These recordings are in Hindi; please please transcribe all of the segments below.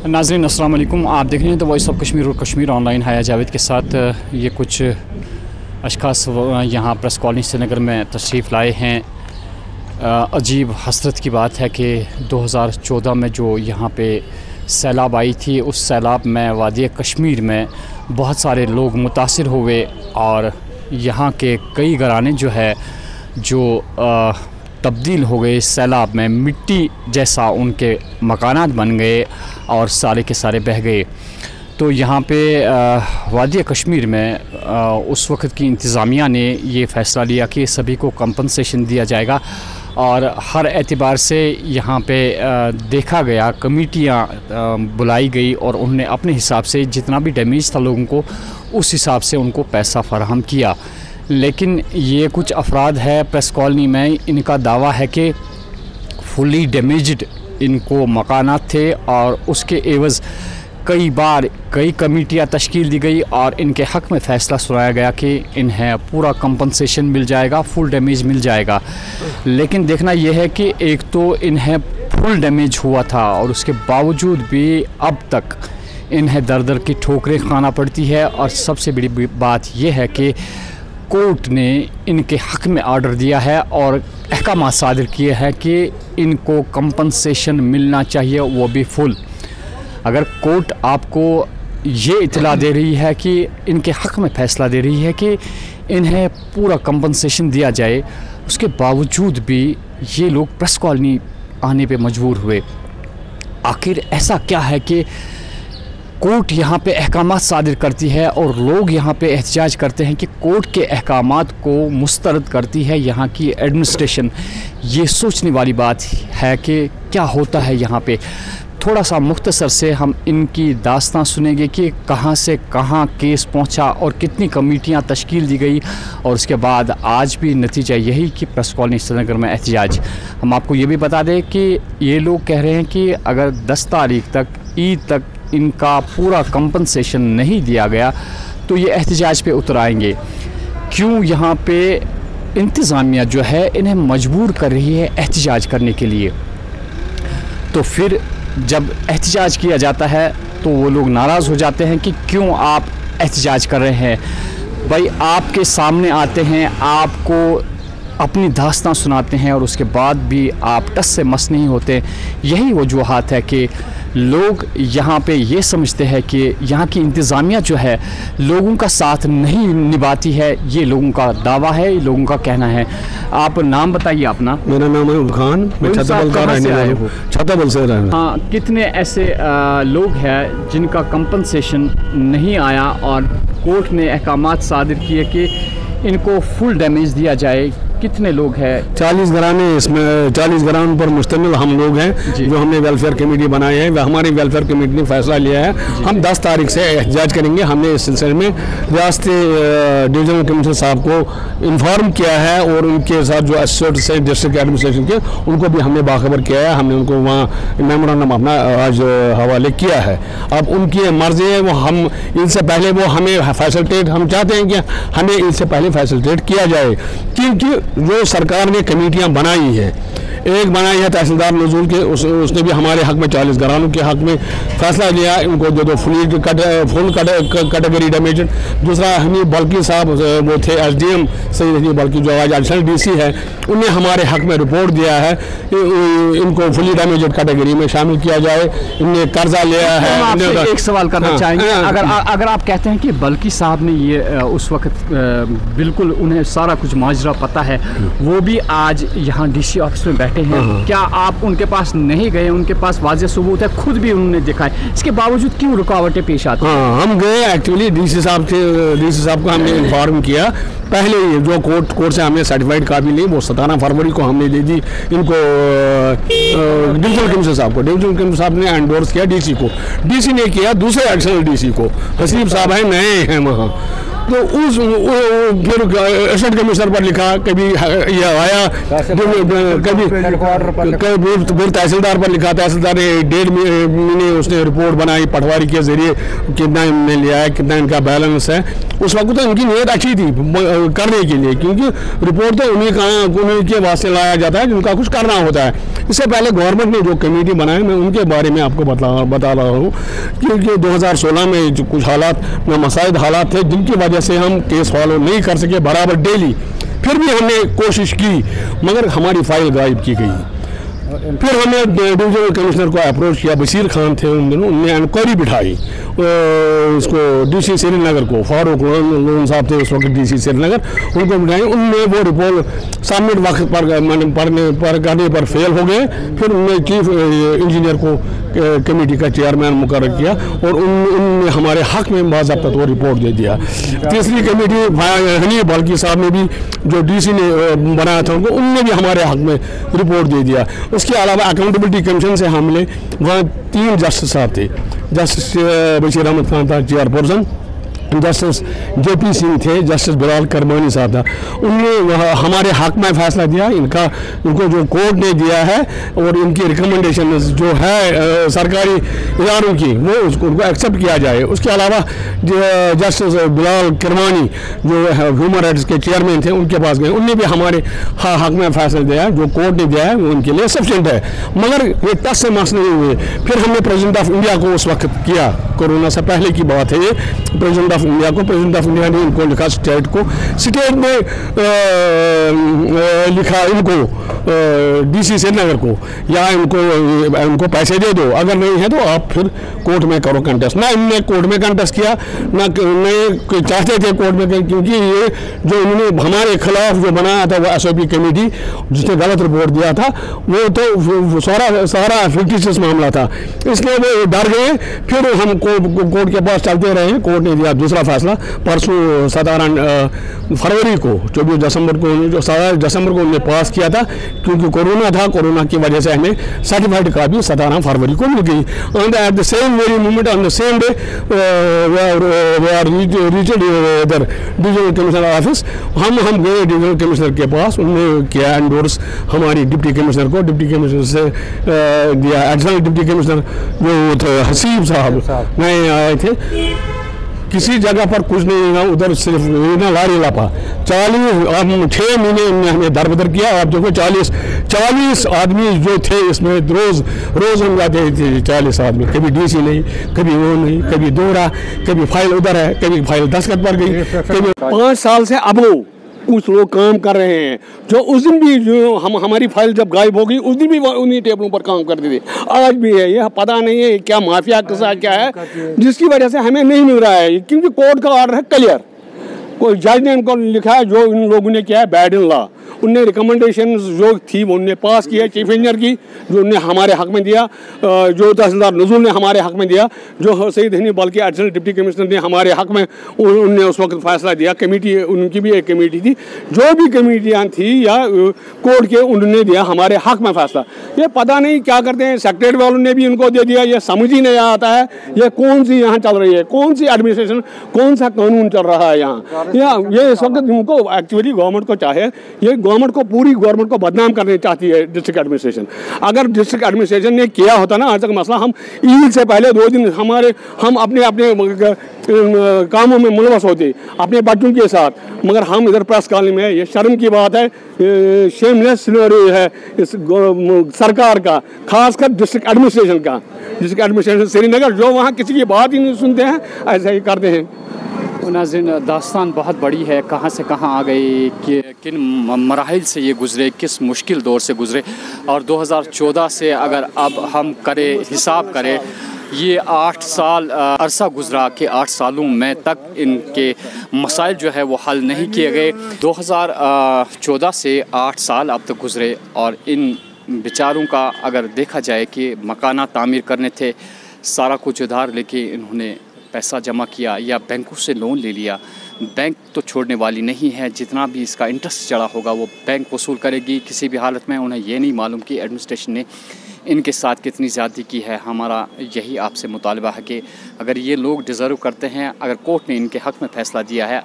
नाज़रीन अस्सलाम वालेकुम, आप देख रहे हैं द वॉइस ऑफ कश्मीर और कश्मीर ऑनलाइन। हाया जावेद के साथ ये कुछ अशख़ास यहाँ प्रेस कॉलोनी श्रीनगर में तशरीफ़ लाए हैं। अजीब हसरत की बात है कि 2014 में जो यहाँ पे सैलाब आई थी, उस सैलाब में वादी कश्मीर में बहुत सारे लोग मुतासिर हुए और यहाँ के कई घराने जो है तब्दील हो गए। सैलाब में मिट्टी जैसा उनके मकानात बन गए और सारे के सारे बह गए। तो यहाँ पे वादी कश्मीर में उस वक़्त की इंतज़ामिया ने ये फ़ैसला लिया कि सभी को कंपनसेशन दिया जाएगा और हर एतबार से यहाँ पे देखा गया, कमेटियाँ बुलाई गई और उन्होंने अपने हिसाब से जितना भी डैमेज था लोगों को, उस हिसाब से उनको पैसा फराहम किया। लेकिन ये कुछ अफराद है प्रेस कॉलोनी में, इनका दावा है कि फुली डैमेज्ड इनको मकानात थे और उसके एवज़ कई बार कई कमेटियाँ तश्कील दी गई और इनके हक़ में फ़ैसला सुनाया गया कि इन्हें पूरा कंपनसेशन मिल जाएगा, फुल डैमेज मिल जाएगा। लेकिन देखना यह है कि एक तो इन्हें फुल डैमेज हुआ था और उसके बावजूद भी अब तक इन्हें दर दर की ठोकरें खाना पड़ती है। और सबसे बड़ी बात यह है कि कोर्ट ने इनके हक़ में आर्डर दिया है और अहकाम सादिर किए हैं कि इनको कंपनसेशन मिलना चाहिए, वो भी फुल। अगर कोर्ट आपको ये इतला दे रही है कि इनके हक़ में फ़ैसला दे रही है कि इन्हें पूरा कंपनसेशन दिया जाए, उसके बावजूद भी ये लोग प्रेस कॉलोनी आने पे मजबूर हुए। आखिर ऐसा क्या है कि कोर्ट यहाँ पे अहकामात सादिर करती है और लोग यहाँ पे एहतजाज करते हैं कि कोर्ट के अहकामात को मुस्तरद करती है यहाँ की एडमिनिस्ट्रेशन। ये सोचने वाली बात है कि क्या होता है यहाँ पे। थोड़ा सा मुख्तसर से हम इनकी दास्तां सुनेंगे कि कहाँ से कहाँ केस पहुँचा और कितनी कमेटियाँ तश्कील दी गई और उसके बाद आज भी नतीजा यही कि प्रेस कॉलोनी श्रीनगर में एहतजाज। हम आपको ये भी बता दें कि ये लोग कह रहे हैं कि अगर 10 तारीख तक, ईद तक इनका पूरा कंपनसेशन नहीं दिया गया तो ये एहतजाज पे उतर आएंगे। क्यों यहाँ पे इंतज़ामिया जो है इन्हें मजबूर कर रही है एहतजाज करने के लिए। तो फिर जब एहतजाज किया जाता है तो वो लोग नाराज़ हो जाते हैं कि क्यों आप एहतजाज कर रहे हैं। भाई आपके सामने आते हैं, आपको अपनी दास्तां सुनाते हैं और उसके बाद भी आप टस से मस नहीं होते। यही वजूहात है कि लोग यहाँ पे ये समझते हैं कि यहाँ की इंतज़ामिया जो है लोगों का साथ नहीं निभाती है। ये लोगों का दावा है, ये लोगों का कहना है। आप नाम बताइए अपना। मेरा नाम है खान, मैं छतबल का रहने वाला हूँ। छतबल से रहने। हाँ, कितने ऐसे लोग हैं जिनका कंपनसेशन नहीं आया और कोर्ट ने अहकामात सादिर किए कि इनको फुल डैमेज दिया जाए? कितने लोग हैं? 40 घराने, इसमें 40 घरानों पर मुश्तमिल हम लोग हैं जो हमने वेलफेयर कमेटी बनाई है। हमारी वेलफेयर कमेटी ने फैसला लिया है हम 10 तारीख से एहतजाज करेंगे। हमने इस सिलसिले में रियासती डिवीजनल कमिश्नर साहब को इन्फॉर्म किया है और उनके साथ जो एसोसिएट से डिस्ट्रिक्ट एडमिनिस्ट्रेशन के, उनको भी हमने बाखबर किया है। हमने उनको वहाँ मेमोरेंडम अपना आज हवाले किया है। अब उनकी मर्जी है, वो हम इनसे पहले वो हमें फैसिलिटेट, हम चाहते हैं कि हमें इनसे पहले फैसिलिटेट किया जाए, क्योंकि जो सरकार ने कमेटियां बनाई है, एक बनाई है तहसीलदार नजूल के, उसने भी हमारे हक में 40 घरानों के हक में फैसला लिया। इनको जो फुल कैटेगरी डैमेज। दूसरा हमें बल्कि साहब वो थे SDM सही, बल्कि जो आज एडिशनल DC है, उन्हें हमारे हक में रिपोर्ट दिया है इनको फुली डैमेज कैटेगरी में शामिल किया जाए। इनने कर्जा लिया है। एक सवाल करना चाहेंगे, अगर आप कहते हैं कि बल्कि साहब ने ये उस वक्त बिल्कुल उन्हें सारा कुछ माजरा पता है, वो भी आज यहाँ DC ऑफिस में बैठे हैं, क्या आप उनके पास नहीं गए? उनके पास वाज़ेह सबूत है, खुद भी उन्होंने देखा है, इसके बावजूद क्यों रुकावटें पेश आती हैं? हाँ, हम गए एक्चुअली DC साहब को हमने इन्फॉर्म किया पहले ही। जो कोर्ट से हमने सर्टिफाइड कापी ली, वो 17 फरवरी को हमने दे दी इनको डिविजनल कमिश्नर साहब को। डिविजनल कमिश्नर साहब ने एंडोर्स किया DC को, DC ने किया दूसरे एडिशनल DC को। हसीब साहब हैं, नए हैं वहाँ, तो उस फिर एडिशनल कमिश्नर पर लिखा, कभी ये आया, कभी तहसीलदार पर लिखा। तहसीलदार ने 1.5 महीने उसने रिपोर्ट बनाई पटवारी के जरिए, कितना इन्होंने लिया है, कितना इनका बैलेंस है। उस वक्त तो इनकी नीयत अच्छी थी करने के लिए, क्योंकि रिपोर्ट तो उन्हीं के वास्ते लाया जाता है जिनका कुछ करना होता है। इससे पहले गवर्नमेंट ने जो कमेटी बनाई, मैं उनके बारे में आपको बता रहा हूँ, क्योंकि 2016 में जो कुछ हालात में मसाइद हालात थे जिनकी वजह से हम केस फॉलो नहीं कर सके बराबर डेली, फिर भी हमने कोशिश की मगर हमारी फाइल गायब की गई। फिर हमने डिविजनल कमिश्नर को अप्रोच किया, बशीर खान थे उन दिनों, उनने इंक्वायरी बिठाई इसको डीसी श्रीनगर को, फारूक लोन साहब थे उस वक्त डीसी श्रीनगर, उनको बिठाई। उनने वो रिपोर्ट सबमिट वक्त पर करने पर फेल हो गए। फिर उन्होंने चीफ इंजीनियर को कमेटी का चेयरमैन मुकर्रर किया और उनने हमारे हक में बाज़ाब्ता तो रिपोर्ट दे दिया। तीसरी कमेटी हनी बाल्की साहब ने भी, जो डीसी ने बनाया था उनको, उनने भी हमारे हक में रिपोर्ट दे दिया। उसके अलावा अकाउंटेबिलिटी कमीशन से हम मिले, वहाँ 3 जस्टिस साहब थे। जस्टिस बशीर अहमद खान था चेयरपर्सन, जस्टिस JP सिंह थे, जस्टिस बिलाल करमानी साहब था। उनने हमारे हक में फैसला दिया। इनको जो कोर्ट ने दिया है और इनकी रिकमेंडेशन जो है सरकारी इदारों की, वो उनको एक्सेप्ट किया जाए। उसके अलावा जस्टिस बिलाल करमानी जो ह्यूमन राइट्स के चेयरमैन थे, उनके पास गए, उनने भी हमारे हक में फैसला दिया। जो कोर्ट ने दिया है वो उनके लिए सफिशिएंट है, मगर ये टस से मस नहीं हुए। फिर हमने प्रेसिडेंट ऑफ इंडिया को उस वक्त किया, कोरोना से पहले की बात है ये, प्रेसिडेंट ऑफ इंडिया को, प्रेसिडेंट ऑफ इंडिया ने इनको लिखा स्टेट को, स्टेट ने लिखा इनको डीसी श्रीनगर को, या इनको पैसे दे दो, अगर नहीं है तो आप फिर कोर्ट में करो कंटेस्ट। ना इन्होंने कोर्ट में कंटेस्ट किया, ना चाहते थे कोर्ट में, क्योंकि ये जो इन्होंने हमारे खिलाफ जो बनाया था वो SOP कमेटी जिसने गलत रिपोर्ट दिया था, वो तो सारा फिक्टिशियस मामला था, इसलिए वो डर गए। फिर हम कोर्ट के पास चलते रहे। कोर्ट ने दिया दूसरा फैसला परसों 17 फरवरी को, 24 दिसंबर को, जो 17 दिसंबर को उन्होंने पास किया था, क्योंकि कोरोना था, कोरोना की वजह से हमें सर्टिफाइड कॉपी 17 फरवरी को मिल गई। At the same very moment on the same day we are reached इधर डिविजनल कमिश्नर ऑफिस। हम गए डिविजनल कमिश्नर के पास, उन्होंने किया एंडोर्स हमारी डिप्टी कमिश्नर को। डिप्टी कमिश्नर से दिया एडिशनल डिप्टी कमिश्नर जो थे हसीब साहब नए आए थे। किसी जगह पर कुछ नहीं है, उधर सिर्फ लारी लापा 6 महीने हमें दरबदर किया। आप देखो 40 आदमी जो थे इसमें, रोज हम जाते थे 40 आदमी, कभी डीसी नहीं, कभी वो नहीं, कभी दौरा, कभी फाइल उधर है, कभी फाइल दस्तखत पर गई, कभी 5 साल से अब कुछ लोग काम कर रहे हैं। जो उस दिन भी जो हमारी फाइल जब गायब हो गई, उस दिन भी उन्हीं टेबलों पर काम करते थे, आज भी है। यह पता नहीं है क्या माफिया के साथ क्या है, जिसकी वजह से हमें नहीं मिल रहा है, क्योंकि कोर्ट का ऑर्डर है क्लियर। कोई जज ने उनको लिखा है, जो इन लोगों ने किया है बैड इन लॉ। उनने रिकमेंडेशन जो थी वो उनने पास किया, चीफ इंजीनियर की, जो उनने हमारे हक में दिया, जो तहसीलदार नज़ुल ने हमारे हक में दिया, जो सईद हनी बल्कि एडिशनल डिप्टी कमिश्नर ने हमारे हक में उनने उस वक्त फैसला दिया। कमेटी, उनकी भी एक कमेटी थी, जो भी कमेटियाँ थी या कोर्ट के, उन्होंने दिया हमारे हक में फैसला। ये पता नहीं क्या करते हैं, सेक्रेटरी वालों ने भी उनको दे दिया, ये समझ ही नहीं आता है ये कौन सी यहाँ चल रही है, कौन सी एडमिनिस्ट्रेशन, कौन सा कानून चल रहा है यहाँ। ये इस वक्त इनको एक्चुअली गवर्नमेंट को चाहे, ये गवर्नमेंट को, पूरी गवर्नमेंट को बदनाम करने चाहती है डिस्ट्रिक्ट एडमिनिस्ट्रेशन। अगर डिस्ट्रिक्ट एडमिनिस्ट्रेशन ने किया होता ना आज तक मसला, हम ईद से पहले 2 दिन हम अपने कामों में मुलवस होते अपने बच्चों के साथ, मगर हम इधर प्रेस कॉलोनी में, ये शर्म की बात है, शेमलेस सिनेरियो है इस सरकार का, खासकर डिस्ट्रिक्ट एडमिनिस्ट्रेशन का। डिस्ट्रिक्ट एडमिनिस्ट्रेशन श्रीनगर जो वहाँ किसी की बात ही नहीं सुनते हैं, ऐसा ही करते हैं। नाज़रीन, दास्तान बहुत बड़ी है, कहाँ से कहाँ आ गई, कि किन मराहिल से ये गुज़रे, किस मुश्किल दौर से गुज़रे। और 2014 से अगर अब हम हिसाब करें, ये 8 साल अरसा गुजरा कि 8 सालों में तक इनके मसाइल जो है वो हल नहीं किए गए। 2014 से 8 साल अब तक गुज़रे और इन बेचारों का अगर देखा जाए कि मकाना तामीर करने थे, सारा कुछ उधार लेके इन्होंने पैसा जमा किया या बैंकों से लोन ले लिया। बैंक तो छोड़ने वाली नहीं है, जितना भी इसका इंटरेस्ट चढ़ा होगा वो बैंक वसूल करेगी किसी भी हालत में। उन्हें ये नहीं मालूम कि एडमिनिस्ट्रेशन ने इनके साथ कितनी ज़्यादती की है। हमारा यही आपसे मुतालबा है कि अगर ये लोग डिज़र्व करते हैं, अगर कोर्ट ने इनके हक़ में फ़ैसला दिया है,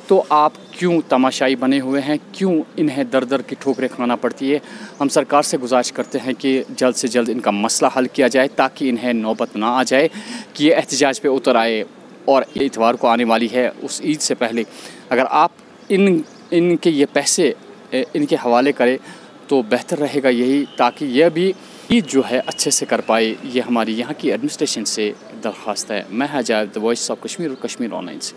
तो आप क्यों तमाशाई बने हुए हैं, क्यों इन्हें दर दर की ठोकरें खाना पड़ती है। हम सरकार से गुजारिश करते हैं कि जल्द से जल्द इनका मसला हल किया जाए, ताकि इन्हें नौबत ना आ जाए कि ये एहतजाज पे उतर आए। और इतवार को आने वाली है, उस ईद से पहले अगर आप इनके ये पैसे इनके हवाले करें तो बेहतर रहेगा यही, ताकि यह भी ईद जो है अच्छे से कर पाए। ये हमारी यहाँ की एडमिनिस्ट्रेशन से दरख्वास्त है। मैं हजात, द वॉइस ऑफ कश्मीर और कश्मीर ऑनलाइन से।